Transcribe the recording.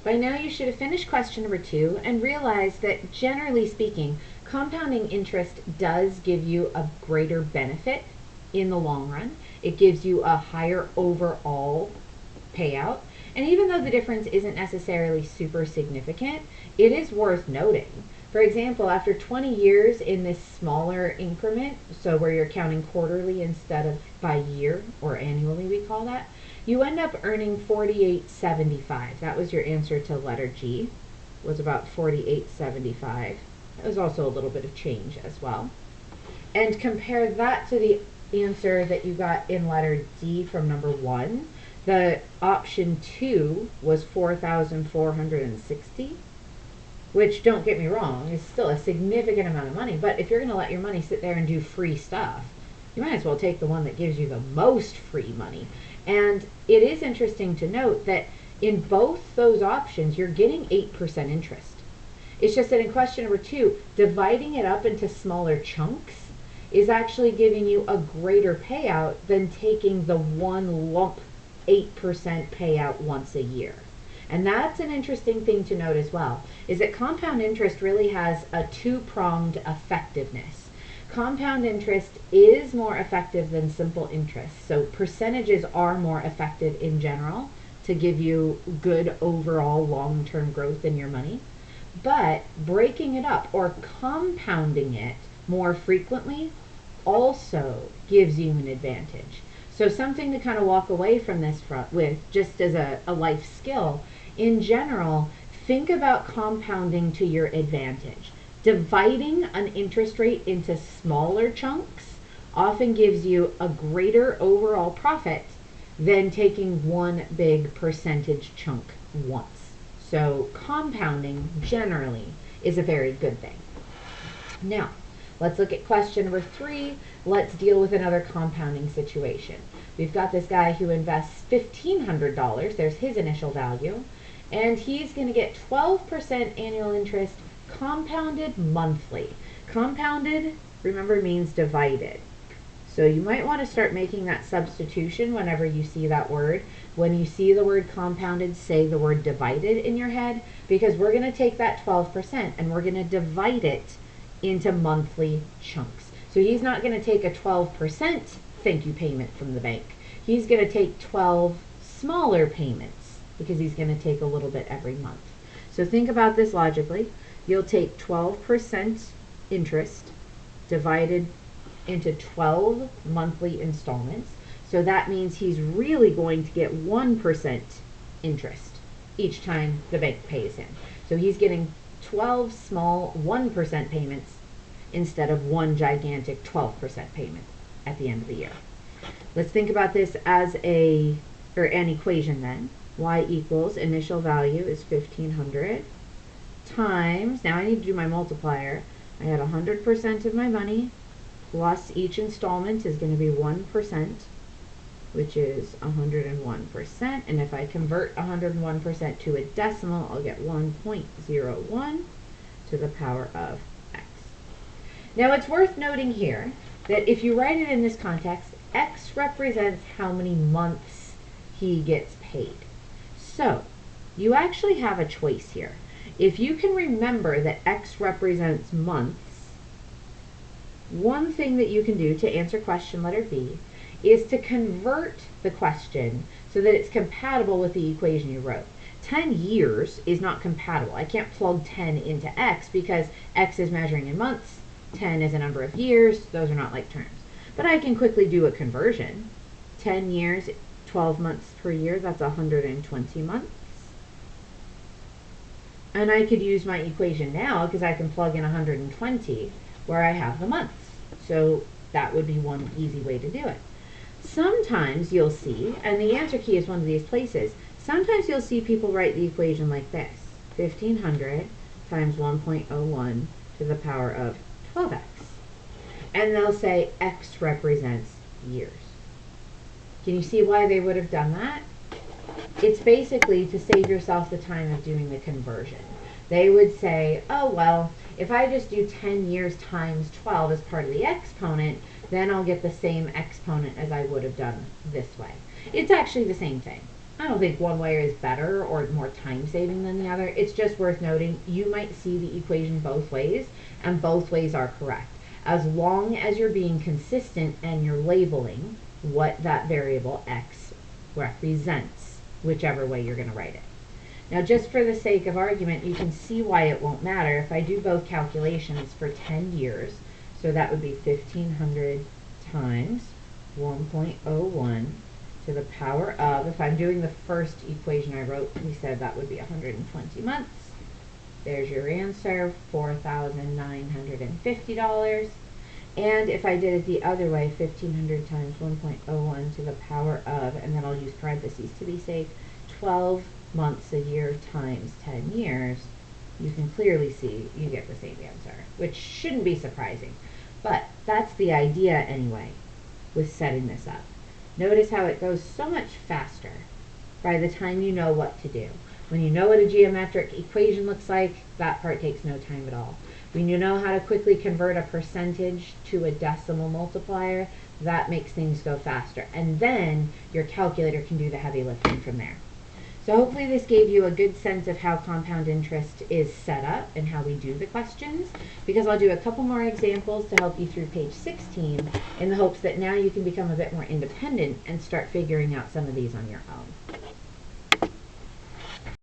By now you should have finished question number 2 and realized that generally speaking, compounding interest does give you a greater benefit in the long run. It gives you a higher overall payout. And even though the difference isn't necessarily super significant, it is worth noting. For example, after 20 years in this smaller increment, so where you're counting quarterly instead of by year, or annually we call that, you end up earning $48.75. That was your answer to letter G, was about $48.75. That was also a little bit of change as well. And compare that to the answer that you got in letter D from number 1. The option 2 was 4,460, which, don't get me wrong, is still a significant amount of money. But if you're going to let your money sit there and do free stuff, you might as well take the one that gives you the most free money. And it is interesting to note that in both those options, you're getting 8% interest. It's just that in question number 2, dividing it up into smaller chunks is actually giving you a greater payout than taking the one lump 8% payout once a year. And that's an interesting thing to note as well, is that compound interest really has a two-pronged effectiveness. Compound interest is more effective than simple interest. So percentages are more effective in general to give you good overall long-term growth in your money. But breaking it up or compounding it more frequently also gives you an advantage. So something to kind of walk away from this with, just as a life skill, in general, think about compounding to your advantage. Dividing an interest rate into smaller chunks often gives you a greater overall profit than taking one big percentage chunk once. So compounding generally is a very good thing. Now, let's look at question number 3. Let's deal with another compounding situation. We've got this guy who invests $1,500. There's his initial value. And he's going to get 12% annual interest compounded monthly. Compounded, remember, means divided. So you might want to start making that substitution whenever you see that word. When you see the word compounded, say the word divided in your head, because we're going to take that 12% and we're going to divide it into monthly chunks. So he's not going to take a 12% thank you payment from the bank. He's going to take 12 smaller payments because he's going to take a little bit every month. So think about this logically. You'll take 12% interest divided into 12 monthly installments. So that means he's really going to get 1% interest each time the bank pays him. So he's getting 12 small 1% payments instead of one gigantic 12% payment at the end of the year. Let's think about this as an equation then. Y equals initial value is 1,500 times, now I need to do my multiplier. I had 100% of my money plus each installment is going to be 1%, which is 101%. And if I convert 101% to a decimal, I'll get 1.01 to the power of x. Now it's worth noting here that if you write it in this context, x represents how many months he gets paid. So you actually have a choice here. If you can remember that x represents months, one thing that you can do to answer question letter B is to convert the question so that it's compatible with the equation you wrote. 10 years is not compatible. I can't plug 10 into x because x is measuring in months, 10 is a number of years, those are not like terms. But I can quickly do a conversion. 10 years, 12 months per year, that's 120 months. And I could use my equation now because I can plug in 120 where I have the months. So that would be one easy way to do it. Sometimes you'll see, and the answer key is one of these places, sometimes you'll see people write the equation like this. 1,500 times 1.01 to the power of 12x. And they'll say x represents years. Can you see why they would have done that? It's basically to save yourself the time of doing the conversion. They would say, oh, well, if I just do 10 years times 12 as part of the exponent, then I'll get the same exponent as I would have done this way. It's actually the same thing. I don't think one way is better or more time saving than the other. It's just worth noting you might see the equation both ways, and both ways are correct. As long as you're being consistent and you're labeling what that variable x represents, whichever way you're going to write it. Now, just for the sake of argument, you can see why it won't matter. If I do both calculations for 10 years, so that would be 1,500 times 1.01 to the power of, if I'm doing the first equation I wrote, we said that would be 120 months. There's your answer, $4,950. And if I did it the other way, 1,500 times 1.01 to the power of, and then I'll use parentheses to be safe, 12 months a year times 10 years, you can clearly see you get the same answer, which shouldn't be surprising. But that's the idea anyway with setting this up. Notice how it goes so much faster by the time you know what to do. When you know what a geometric equation looks like, that part takes no time at all. When you know how to quickly convert a percentage to a decimal multiplier, that makes things go faster. And then your calculator can do the heavy lifting from there. So hopefully this gave you a good sense of how compound interest is set up and how we do the questions, because I'll do a couple more examples to help you through page 16 in the hopes that now you can become a bit more independent and start figuring out some of these on your own.